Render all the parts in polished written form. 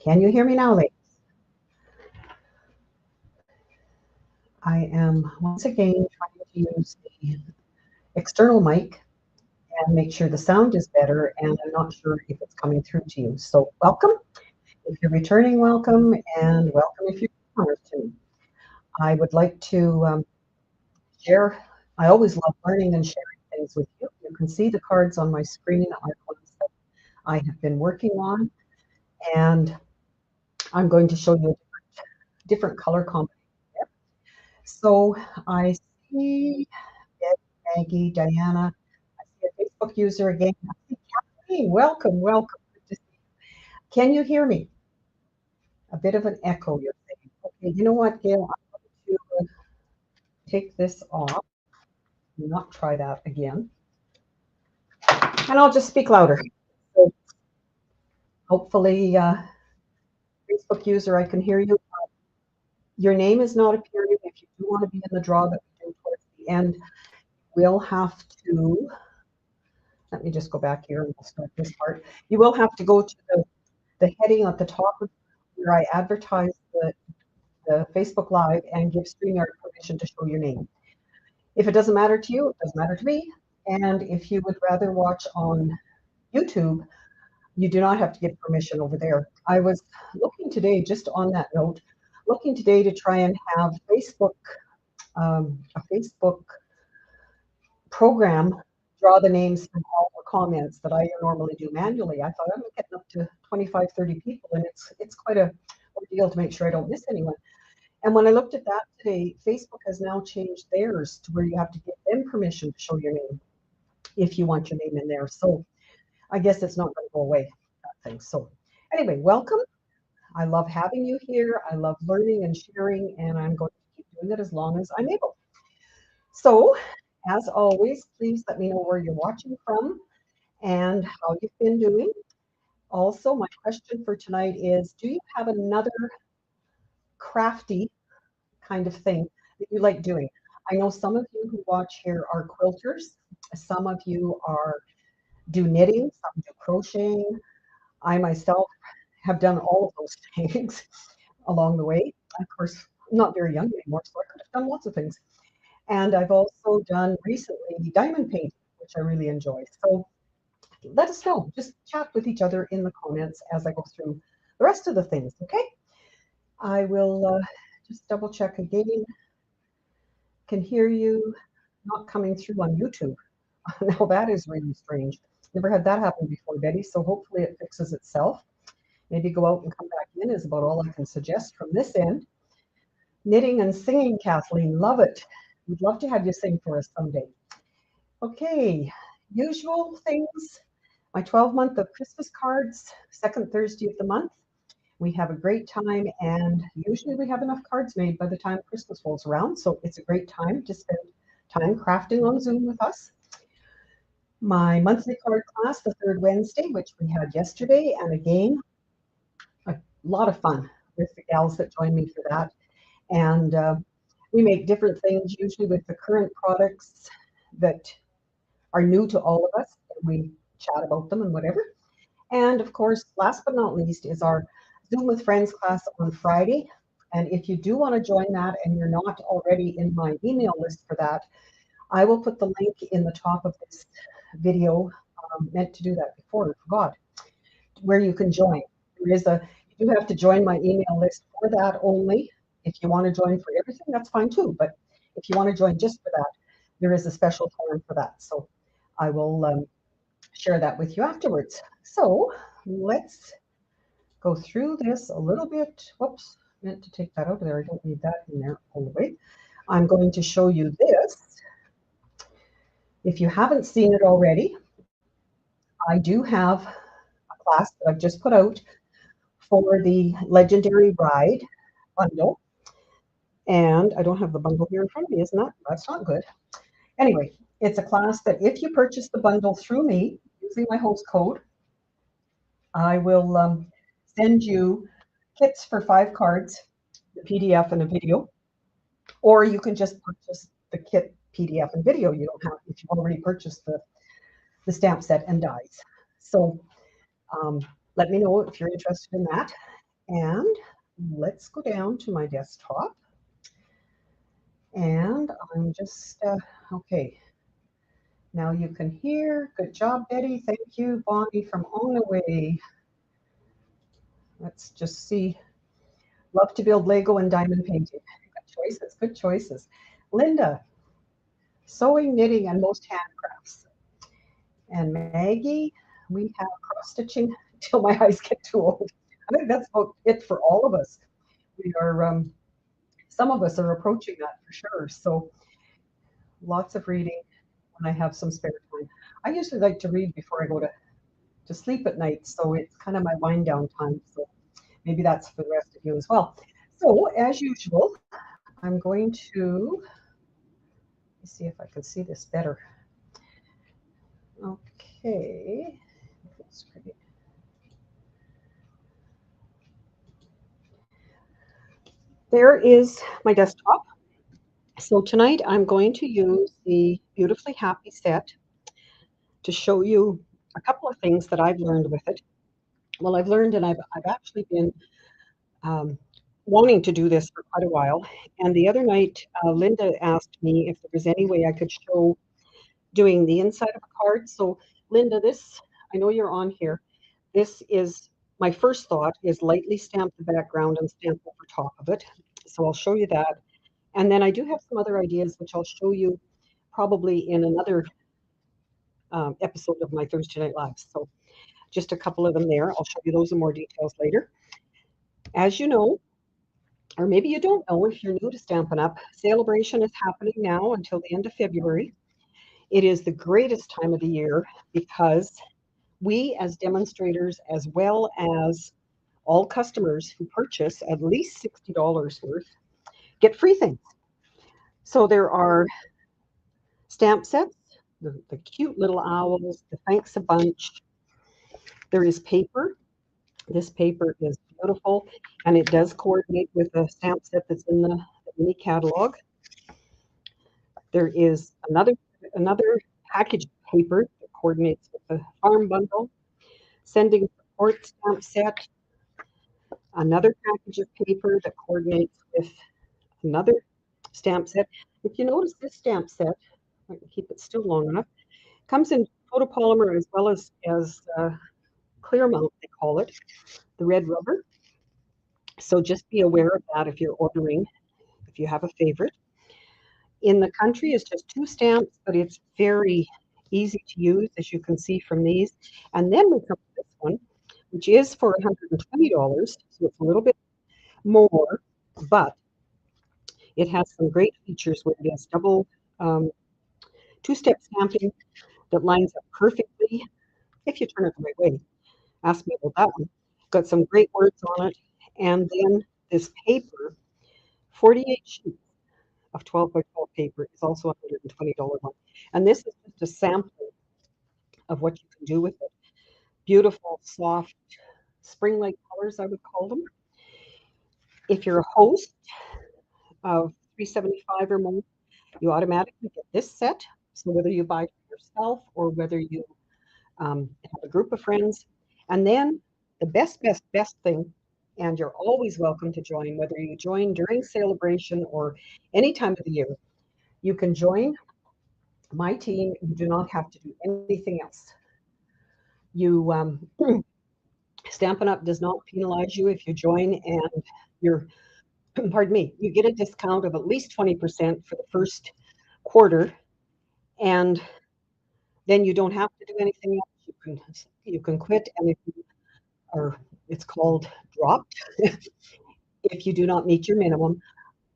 Can you hear me now, ladies? I am once again trying to use the external mic and make sure the sound is better, and I'm not sure if it's coming through to you. So welcome. If you're returning, welcome, and welcome if you're newcomers to me. I would like to share. I always love learning and sharing things with you. You can see the cards on my screen are ones that I have been working on, and I'm going to show you different color combinations. So I see Maggie, Diana. I see a Facebook user again. I see Kathleen. Welcome, welcome. Good to see you. Can you hear me? A bit of an echo, you're saying. Okay, you know what, Gail? I'm going to take this off. Not try that again. And I'll just speak louder. So hopefully, Facebook user, I can hear you. Your name is not appearing. If you do want to be in the draw that we do towards the end, we'll have to, let me just go back here and we'll start this part. You will have to go to the heading at the top of where I advertise the Facebook Live and give StreamYard permission to show your name. If it doesn't matter to you, it doesn't matter to me. And if you would rather watch on YouTube, you do not have to give permission over there. I was looking today, just on that note, looking today to try and have a Facebook program draw the names from all the comments that I normally do manually. I thought I'm getting up to 25, 30 people, and it's quite a ordeal to make sure I don't miss anyone. And when I looked at that today, Facebook has now changed theirs to where you have to give them permission to show your name if you want your name in there. So I guess it's not going to go away, that thing. So anyway, welcome. I love having you here. I love learning and sharing, and I'm going to keep doing it as long as I'm able. So as always, please let me know where you're watching from and how you've been doing. Also, my question for tonight is, do you have another crafty kind of thing that you like doing? I know some of you who watch here are quilters. Some of you do knitting, some do crocheting. I myself have done all of those things along the way. Of course, I'm not very young anymore, so I could have done lots of things. And I've also done recently diamond painting, which I really enjoy. So let us know. Just chat with each other in the comments as I go through the rest of the things, okay? I will just double check again. Can hear you, not coming through on YouTube. Now that is really strange. Never had that happen before, Betty, so hopefully it fixes itself. Maybe go out and come back in is about all I can suggest from this end. Knitting and singing, Kathleen, love it. We'd love to have you sing for us someday. Okay, usual things. My 12-month of Christmas cards, second Thursday of the month. We have a great time, and usually we have enough cards made by the time Christmas rolls around, so it's a great time to spend time crafting on Zoom with us. My monthly card class, the third Wednesday, which we had yesterday, and again, a lot of fun with the gals that joined me for that. And we make different things, usually with the current products that are new to all of us. We chat about them and whatever. And of course, last but not least, is our Zoom with Friends class on Friday. And if you do want to join that and you're not already in my email list for that, I will put the link in the top of this video. Meant to do that before, I forgot, where you can join. You do have to join my email list for that only. If you want to join for everything, that's fine too. But if you want to join just for that, there is a special form for that. So I will share that with you afterwards. So let's go through this a little bit. Whoops, meant to take that out of there. I don't need that in there all the way. I'm going to show you this. If you haven't seen it already, I do have a class that I've just put out for the Legendary Bride bundle. And I don't have the bundle here in front of me, isn't that? That's not good. Anyway, it's a class that if you purchase the bundle through me, using my host code, I will send you kits for 5 cards, the PDF and a video, or you can just purchase the kit, PDF, and video. You don't have, if you've already purchased the stamp set and dies. So let me know if you're interested in that. And let's go down to my desktop. And I'm just, okay. Now you can hear. Good job, Betty. Thank you, Bonnie from Onaway. Let's just see. Love to build Lego and diamond painting. Good choices, good choices. Linda, sewing, knitting, and most handcrafts. And Maggie, we have cross stitching till my eyes get too old. I think that's about it for all of us. We are, some of us are approaching that for sure. So lots of reading when I have some spare time. I usually like to read before I go to sleep at night. So it's kind of my wind down time. So maybe that's for the rest of you as well. So as usual, I'm going to, let's see if I can see this better. Okay. There is my desktop. So tonight I'm going to use the Beautifully Happy set to show you a couple of things that I've learned with it. Well, I've learned and I've actually been um, wanting to do this for quite a while. And the other night, Linda asked me if there was any way I could show doing the inside of a card. So Linda, this, I know you're on here. This is, my first thought is lightly stamp the background and stamp over top of it. So I'll show you that. And then I do have some other ideas, which I'll show you probably in another episode of my Thursday Night Live. So just a couple of them there. I'll show you those in more details later. As you know, or maybe you don't know if you're new to Stampin' Up, Sale-A-Bration is happening now until the end of February. It is the greatest time of the year because we as demonstrators, as well as all customers who purchase at least $60 worth, get free things. So there are stamp sets, the cute little owls, the thanks a bunch. There is paper. This paper is beautiful, and it does coordinate with the stamp set that's in the mini catalog. There is another package of paper that coordinates with the farm bundle, sending support stamp set, another package of paper that coordinates with another stamp set. If you notice this stamp set, I can keep it still long enough, comes in photopolymer as well as clear mount, they call it, the red rubber. So just be aware of that if you're ordering, if you have a favorite. In the country, it's just 2 stamps, but it's very easy to use, as you can see from these. And then we come to this one, which is for $120, so it's a little bit more, but it has some great features where it has double 2-step stamping that lines up perfectly if you turn it the right way. Ask me about that one. Got some great words on it. And then this paper, 48 sheets of 12 by 12 paper is also a $120 one. And this is just a sample of what you can do with it. Beautiful, soft, spring-like colors, I would call them. If you're a host of 375 or more, you automatically get this set. So whether you buy for yourself or whether you have a group of friends. And then the best thing, and you're always welcome to join, whether you join during Sale-A-Bration or any time of the year, you can join my team. You do not have to do anything else. You Stampin' Up does not penalize you if you join and you're, pardon me, you get a discount of at least 20% for the first quarter, and then you don't have to do anything else. You can quit, and if you are, it's called dropped. If you do not meet your minimum,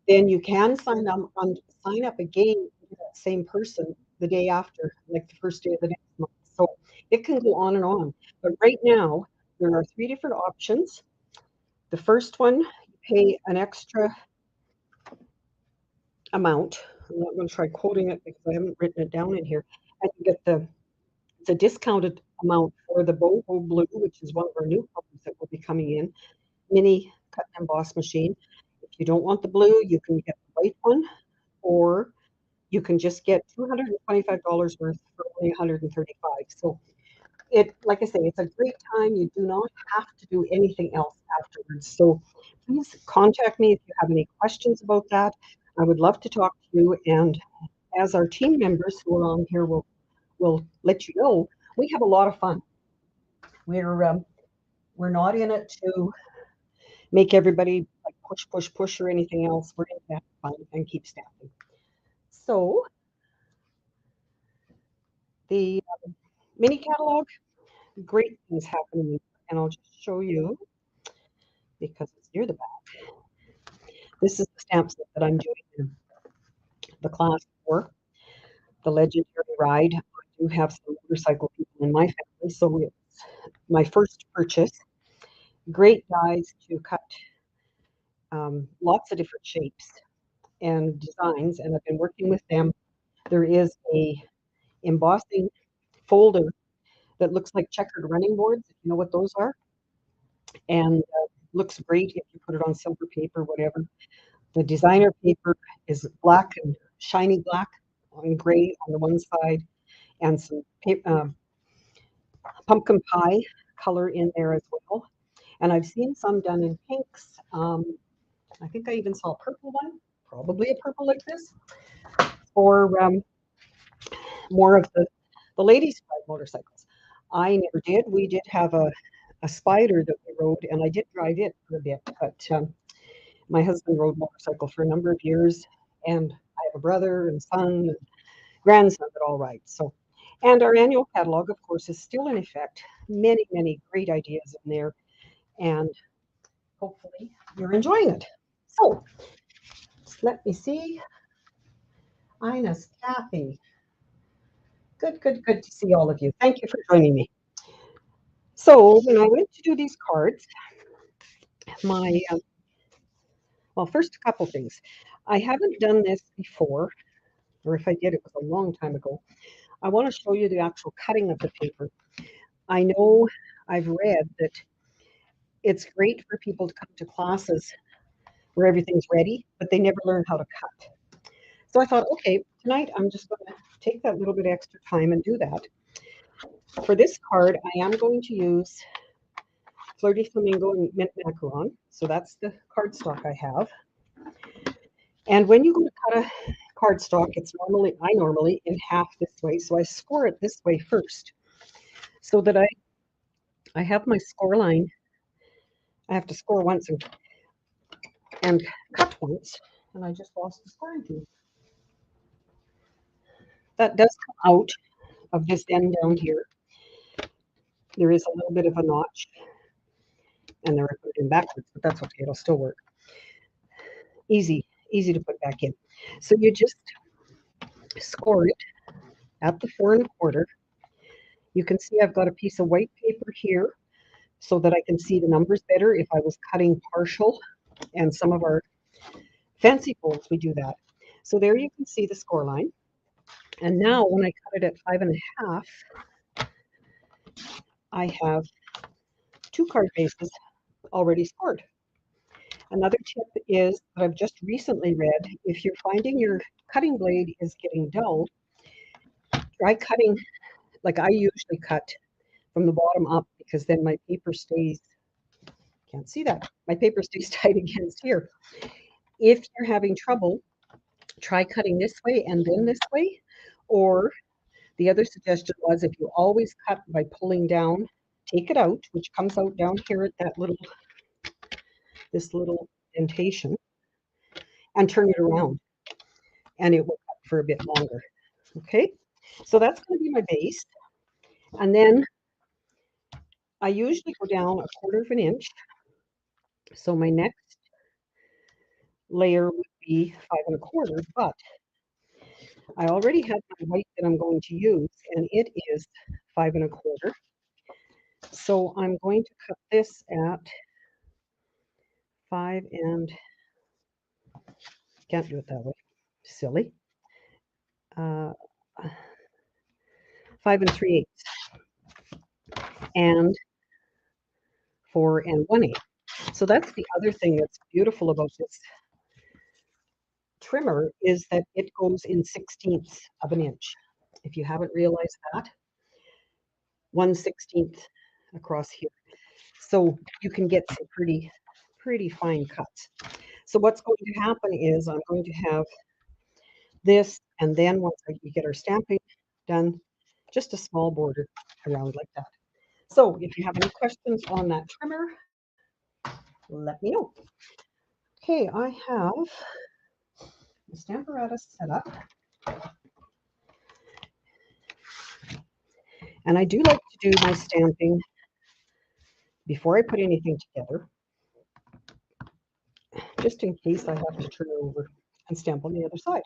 then you can sign up again with that same person the day after, like the first day of the next month. So it can go on and on. But right now, there are 3 different options. The first one, you pay an extra amount. I'm not going to try quoting it because I haven't written it down in here. And you get it's a discounted amount for the Boho Blue, which is one of our new colors that will be coming in, mini cut and emboss machine. If you don't want the blue, you can get the white one, or you can just get $225 worth for only $135. So like I say, it's a great time. You do not have to do anything else afterwards. So please contact me if you have any questions about that. I would love to talk to you. And as our team members who are on here will let you know, we have a lot of fun. We're not in it to make everybody like push, push, push or anything else. We're in to have fun and keep stamping. So the mini catalog, great things happening, and I'll just show you because it's near the back. This is the stamp set that I'm doing the class for, the Legendary Ride. I do have some motorcycle people in my family, so it's my first purchase. Great dies to cut lots of different shapes and designs, and I've been working with them. There is a embossing folder that looks like checkered running boards, if you know what those are, and looks great if you put it on silver paper, whatever. The designer paper is black and shiny black and gray on the one side, and some pumpkin pie color in there as well. And I've seen some done in pinks. I think I even saw a purple one, probably a purple like this, or more of the ladies' ride motorcycles. I never did. We did have a spider that we rode, and I did drive it for a bit, but my husband rode motorcycle for a number of years, and I have a brother and son and grandson that all ride. So, and our annual catalog, of course, is still in effect. Many, many great ideas in there, and hopefully you're enjoying it. So, let me see. Ines, Kathy. Good, good, good to see all of you. Thank you for joining me. So, when I went to do these cards, my well, first a couple things. I haven't done this before, or if I did, it was a long time ago. I want to show you the actual cutting of the paper. I know I've read that it's great for people to come to classes where everything's ready, but they never learn how to cut. So I thought, okay, tonight I'm just going to take that little bit extra time and do that. For this card, I am going to use Flirty Flamingo and Mint Macaron. So that's the cardstock I have. And when you go to cut a cardstock, I normally in half this way. So I score it this way first so that I have my score line. I have to score once and cut once. And I just lost the scoring tool. That does come out of this end down here. There is a little bit of a notch. And they're put in backwards, but that's okay. It'll still work. Easy to put back in. So you just score it at the 4 1/4. You can see I've got a piece of white paper here so that I can see the numbers better if I was cutting partial. And some of our fancy folds, we do that. So there you can see the score line. And now when I cut it at 5 1/2, I have 2 card bases already scored. Another tip is that I've just recently read, if you're finding your cutting blade is getting dull, try cutting, like I usually cut from the bottom up because then my paper stays, can't see that, my paper stays tight against here. If you're having trouble, try cutting this way and then this way, or the other suggestion was if you always cut by pulling down, take it out, which comes out down here at that this little indentation, and turn it around, and it will cut for a bit longer. Okay, so that's going to be my base, and then I usually go down 1/4 of an inch. So my next layer would be 5 1/4, but I already have my white that I'm going to use, and it is 5 1/4. So I'm going to cut this at 5 and can't do it that way, silly. 5 3/8 and 4 1/8. So that's the other thing that's beautiful about this trimmer is that it goes in 1/16 of an inch. If you haven't realized that, 1/16 across here. So you can get some pretty fine cuts. So what's going to happen is I'm going to have this, and then once we get our stamping done, just a small border around like that. So if you have any questions on that trimmer, let me know. Okay, I have the Stamparatus set up. And I do like to do my stamping before I put anything together, just in case I have to turn it over and stamp on the other side.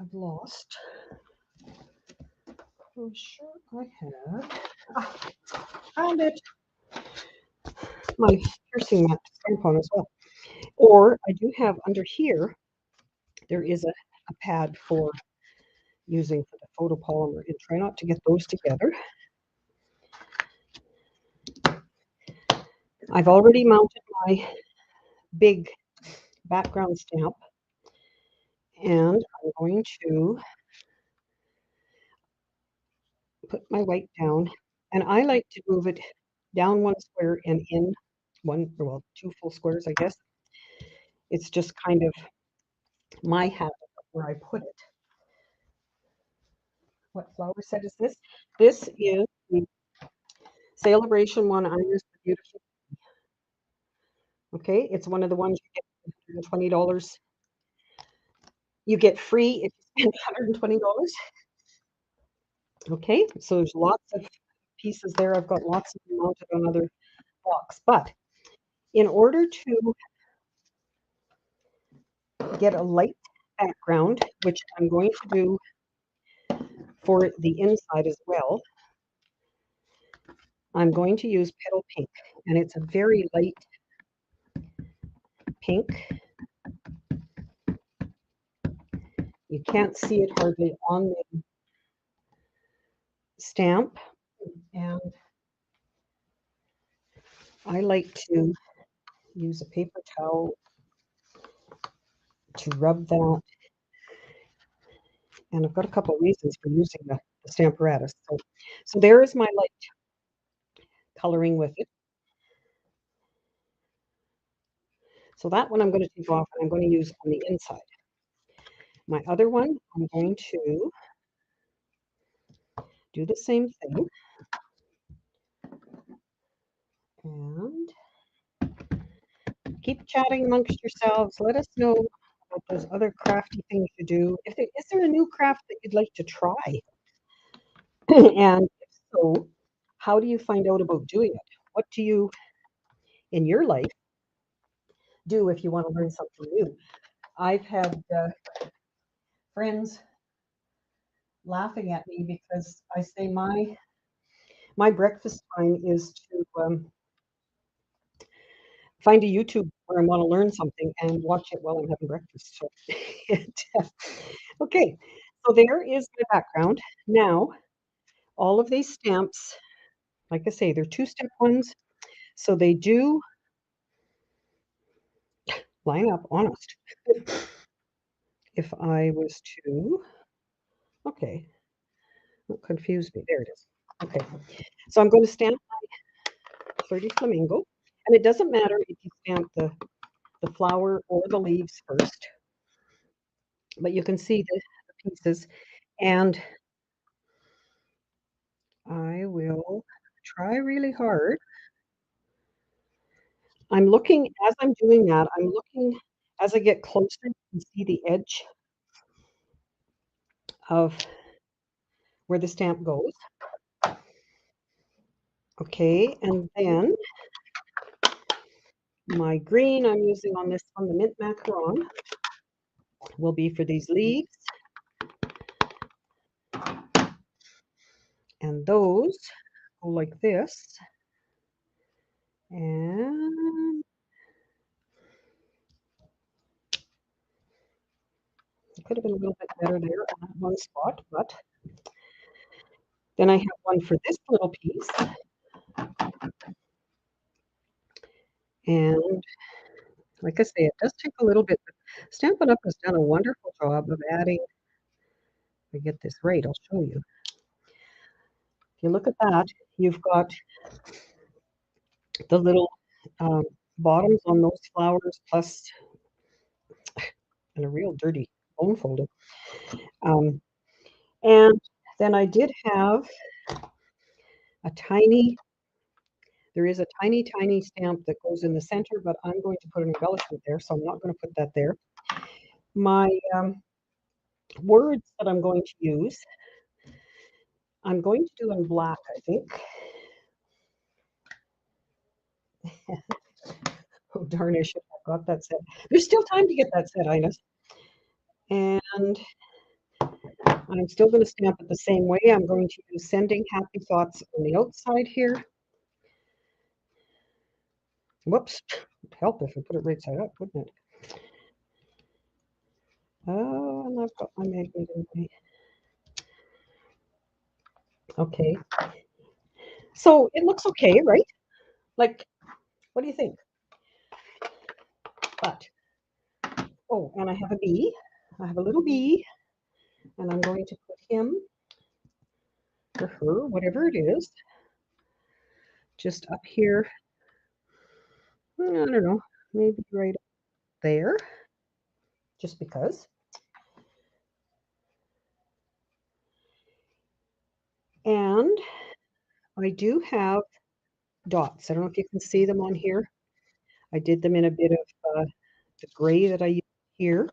I've lost. I'm sure I have. Found it. My piercing mat to stamp on as well. Or I do have under here, there is a pad for using for the photopolymer, and try not to get those together. I've already mounted my big background stamp, and I'm going to put my white down, and I like to move it down one square and in one, well, two full squares, I guess. It's just kind of my habit of where I put it. What flower set is this? This is the Sale-A-Bration one I use for beautiful. Okay, it's one of the ones you get $120. You get free if you spend $120. Okay, so there's lots of pieces there. I've got lots of them mounted on other blocks. But in order to get a light background, which I'm going to do for the inside as well, I'm going to use Petal Pink, and it's a very light pink. You can't see it hardly on the stamp, and I like to use a paper towel to rub that. And I've got a couple of reasons for using the Stamparatus. So there is my light coloring with it. So that one I'm going to take off, and I'm going to use on the inside. My other one, I'm going to do the same thing. And keep chatting amongst yourselves. Let us know about those other crafty things you do. Is there a new craft that you'd like to try? And if so, how do you find out about doing it? What do you, in your life, do if you want to learn something new? I've had friends laughing at me because I say my breakfast time is to find a YouTube where I want to learn something and watch it while I'm having breakfast. So, okay, so there is my background. Now, all of these stamps, like I say, they're two-step ones, so they do line up honest. If I was to, okay, don't confuse me. There it is. Okay, so I'm going to stamp my 30 flamingo, and it doesn't matter if you stamp the flower or the leaves first, but you can see the pieces, and I will try really hard. I'm looking, as I'm doing that, I'm looking as I get closer, you can see the edge of where the stamp goes. Okay, and then my green I'm using on this one, the mint macaron, will be for these leaves. And those go like this. And it could have been a little bit better there on that one spot, but then I have one for this little piece. And like I say, it does take a little bit, but Stampin' Up! Has done a wonderful job of adding, if I get this right, I'll show you, If you look at that, you've got the little bottoms on those flowers plus and a real dirty bone folder. And then I did have a tiny, there is a tiny, tiny stamp that goes in the center, but I'm going to put an embellishment there, so I'm not going to put that there. My words that I'm going to use, I'm going to do in black, I think. Oh, darn, I should have got that set. There's still time to get that set, Ines. And I'm still going to stamp it the same way. I'm going to use Sending Happy Thoughts on the outside here. Whoops. It'd help if I put it right side up, wouldn't it? Oh, and I've got my magnet in my... Okay. So it looks okay, right? Like, what do you think? But, oh, and I have a bee. I have a little bee, and I'm going to put him, or her, whatever it is, just up here. I don't know, maybe right there, just because. And I do have dots. I don't know if you can see them on here. I did them in a bit of the gray that I use here.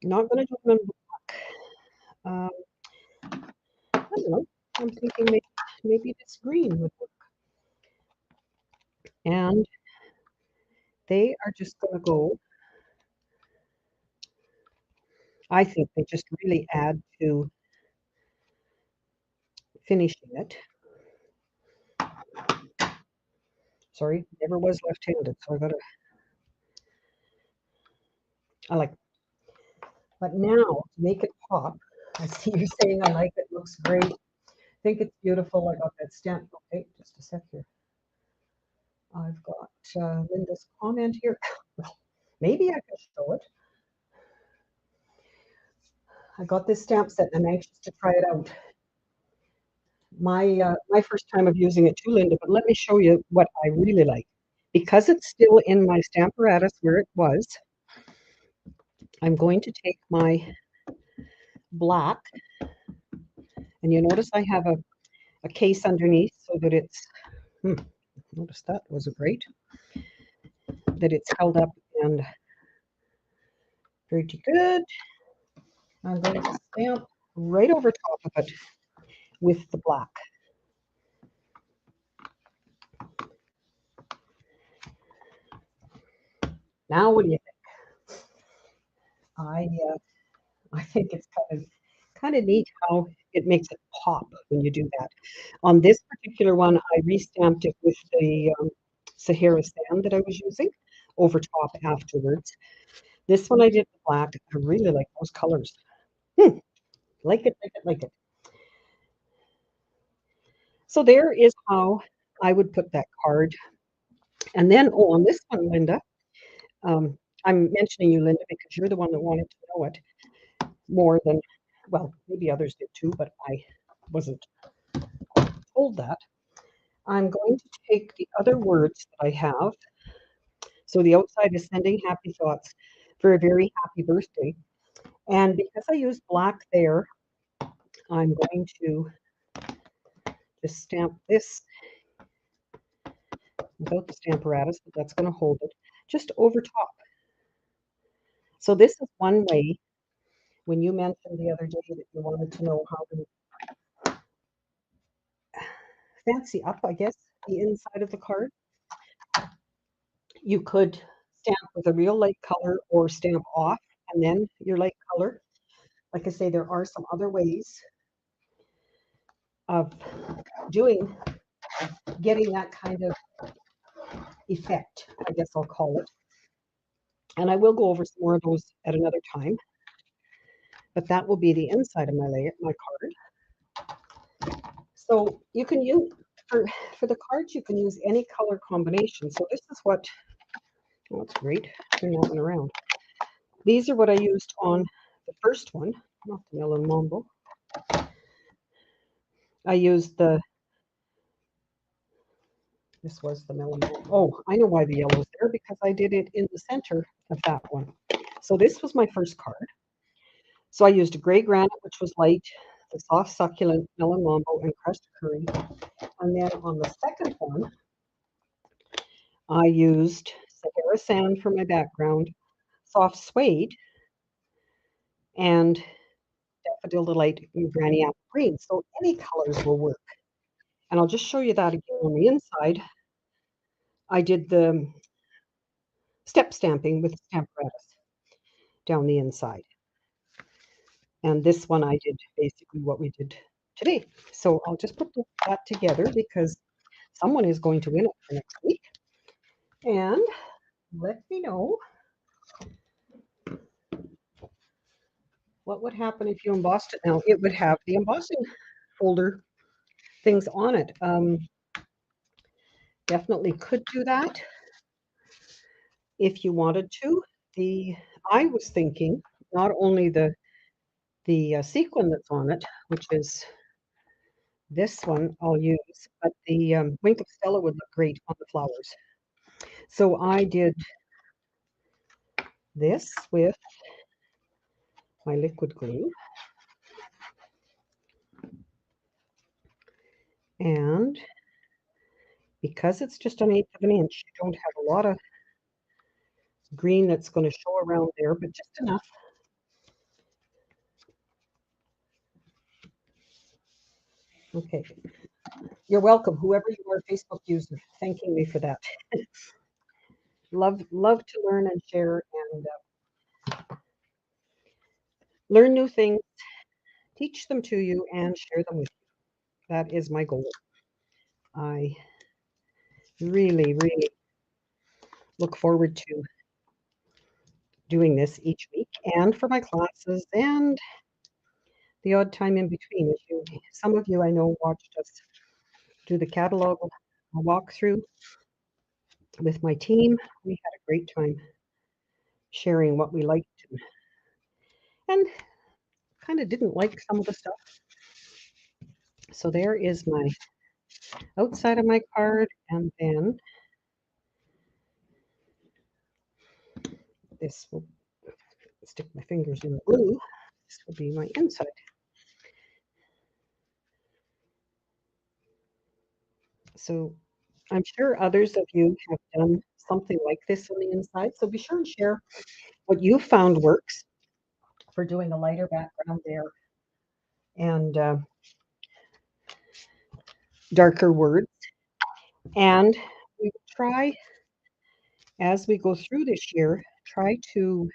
I'm not going to do them in black. I don't know. I'm thinking maybe this green would work. And they are just going to go. I think they just really add to finishing it. Sorry, never was left-handed, so I like it. But now, to make it pop, I see you're saying I like it, looks great. I think it's beautiful. I got that stamp. Okay, just a sec here. I've got Linda's comment here. Well, maybe I can show it. I got this stamp set and I'm anxious to try it out. My first time of using it too, Linda, but let me show you what I really like. Because it's still in my Stamparatus where it was, I'm going to take my black, and you notice I have a case underneath so that it's, notice that wasn't right, that it's held up and pretty good. I'm going to stamp right over top of it with the black. Now, what do you think? I think it's kind of neat how it makes it pop when you do that. On this particular one, I restamped it with the Sahara sand that I was using over top afterwards. This one I did the black. I really like those colors. Like it, like it, like it. So there is how I would put that card. And then, oh, on this one, Linda, I'm mentioning you, Linda, because you're the one that wanted to know it more than, well, maybe others did too, but I wasn't told that. I'm going to take the other words that I have. So the outside is Sending Happy Thoughts for a Very Happy Birthday. And because I used black there, I'm going to just stamp this without the Stamparatus, but that's going to hold it just over top. So this is one way, when you mentioned the other day that you wanted to know how to fancy up, I guess, the inside of the card. You could stamp with a real light color or stamp off and then your light color. Like I say, there are some other ways of getting that kind of effect, I guess I'll call it. And I will go over some more of those at another time. But that will be the inside of my card. So you can use, for the cards, you can use any color combination. So this is what, oh, that's great. Turn that one around. These are what I used on the first one, not the Melon Mambo. I used this was the melamine. Oh, I know why the yellow's there, because I did it in the center of that one. So this was my first card. So I used a gray granite, which was light, the soft succulent melon mambo, and crushed curry. And then on the second one, I used Sahara sand for my background, soft suede, and daffodil delight and granny apple green. So any colors will work. And I'll just show you that again on the inside. I did the step stamping with Stamparatus down the inside. And this one I did basically what we did today. So I'll just put that together because someone is going to win it for next week. And let me know what would happen if you embossed it now. It would have the embossing folder things on it. Definitely could do that if you wanted to. I was thinking not only the sequin that's on it, which is this one I'll use, but the Wink of Stella would look great on the flowers. So I did this with my liquid glue. And because it's just an eighth of an inch, you don't have a lot of green that's going to show around there, but just enough. Okay. You're welcome, whoever you are, Facebook user, thanking me for that. love to learn and share and learn new things, teach them to you, and share them with you. That is my goal. I really, really look forward to doing this each week and for my classes and the odd time in between. Some of you I know watched us do the catalog walkthrough with my team. We had a great time sharing what we liked and kind of didn't like some of the stuff. So there is my outside of my card, and then this will stick my fingers in the glue. This will be my inside. So I'm sure others of you have done something like this on the inside. So be sure and share what you found works for doing a lighter background there and darker words. And we will try, as we go through this year, try to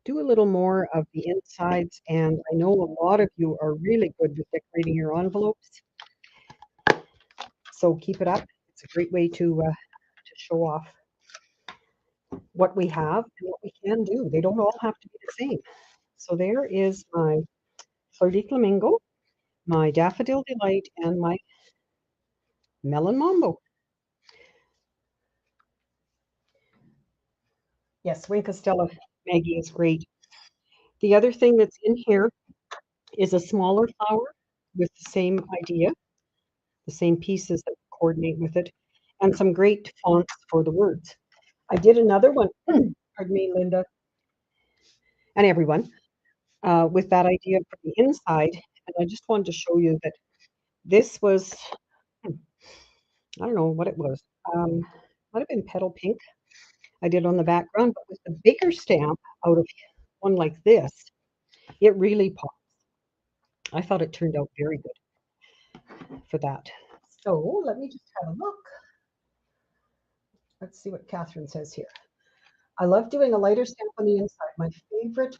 do a little more of the insides. And I know a lot of you are really good with decorating your envelopes. So keep it up. It's a great way to show off what we have and what we can do. They don't all have to be the same. So there is my Fleur de Flamingo, my Daffodil Delight, and my Melon Mambo. Yes, Wink of Stella Maggie is great. The other thing that's in here is a smaller flower with the same idea, the same pieces that coordinate with it, and some great fonts for the words. I did another one, pardon me, Linda, and everyone, with that idea for the inside. And I just wanted to show you that this was, I don't know what it was. Might have been petal pink I did on the background, but with the bigger stamp out of one like this, it really pops. I thought it turned out very good for that. So let me just have a look. Let's see what Catherine says here. I love doing a lighter stamp on the inside. My favorite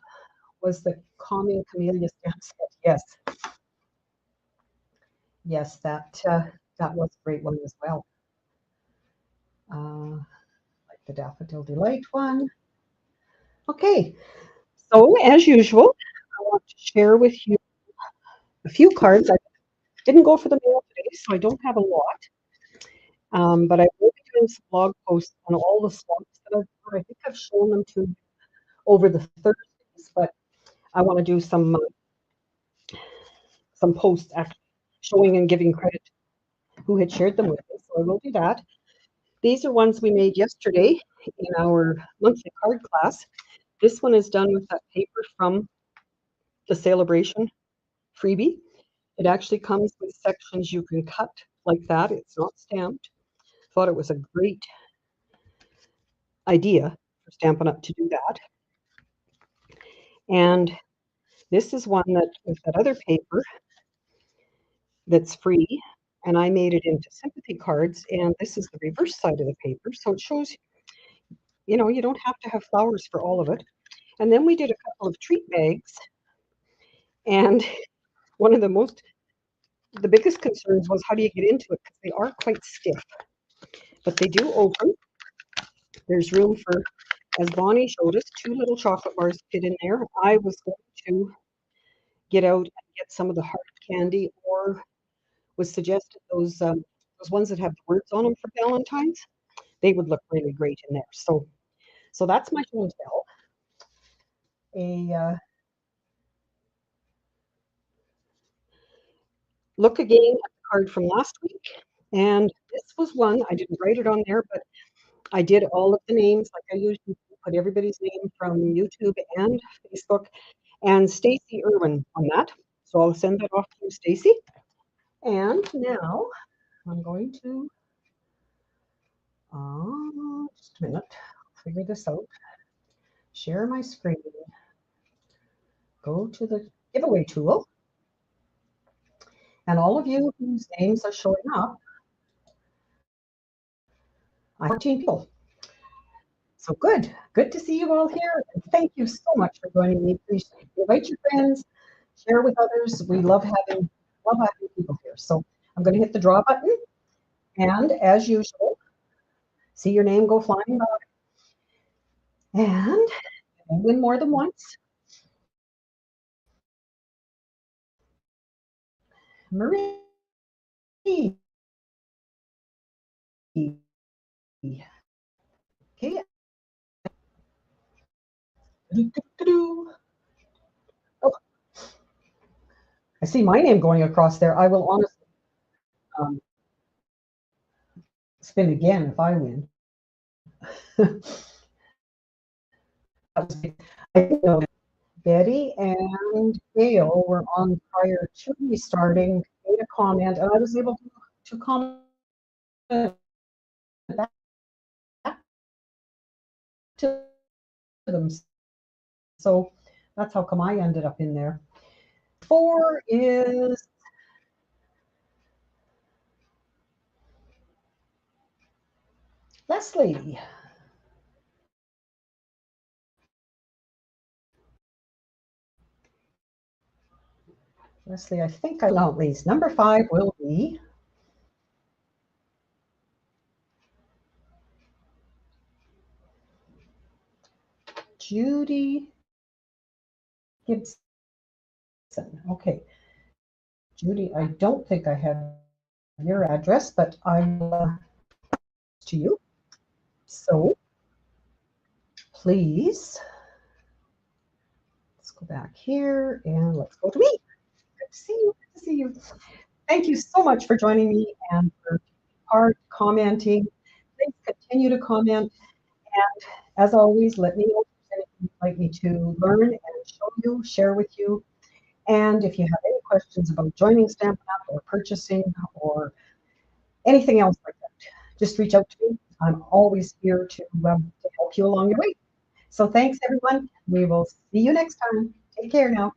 was the Calming Camellia stamp set. Yes. Yes, that was a great one as well. Like the Daffodil Delight one. Okay, so as usual, I want to share with you a few cards. I didn't go for the mail today, so I don't have a lot. But I will be doing some blog posts on all the swamps that I've done. I think I've shown them to you over the Thursdays, but I want to do some posts actually showing and giving credit who had shared them with me. So I will do that. These are ones we made yesterday in our monthly card class. This one is done with that paper from the Sale-A-Bration freebie. It actually comes with sections you can cut like that. It's not stamped. Thought it was a great idea for Stampin' Up to do that. And this is one that with that other paper that's free, and I made it into sympathy cards, and this is the reverse side of the paper. So it shows, you know, you don't have to have flowers for all of it. And then we did a couple of treat bags, and one of the biggest concerns was how do you get into it, because they are quite stiff, but they do open. There's room for, as Bonnie showed us, 2 little chocolate bars fit in there. I was going to get out and get some of the hard candy, or was suggested those ones that have words on them for Valentine's. They would look really great in there. So that's my show and tell. Look again at the card from last week, and this was one I didn't write it on there, but I did all of the names like I usually do, put everybody's name from YouTube and Facebook, and Stacy Irwin on that. So I'll send that off to you, Stacy. And now I'm going to just a minute, figure this out. Share my screen. Go to the giveaway tool. And all of you whose names are showing up, I have 14 people. So good. Good to see you all here. And thank you so much for joining me. Please invite your friends, share with others. We love having people here. So I'm going to hit the draw button. And as usual, see your name go flying by. And win more than once. Marie. Okay. Oh, I see my name going across there. I will honestly spin again if I win. I know Betty and Gail were on prior to me starting, made a comment, and I was able to comment back to them. So that's how come I ended up in there. 4 is Leslie. Leslie, I think I know at least. Number 5 will be Judy Gibson. Okay. Judy, I don't think I have your address, but I'm to you. So please, let's go back here and let's go to me. Good to see you. Good to see you. Thank you so much for joining me and for commenting. Please continue to comment. And as always, let me know if there's anything you'd like me to learn and show you, share with you. And if you have any questions about joining Stampin' Up or purchasing or anything else like that, just reach out to me. I'm always here to help you along your way. So thanks, everyone. We will see you next time. Take care now.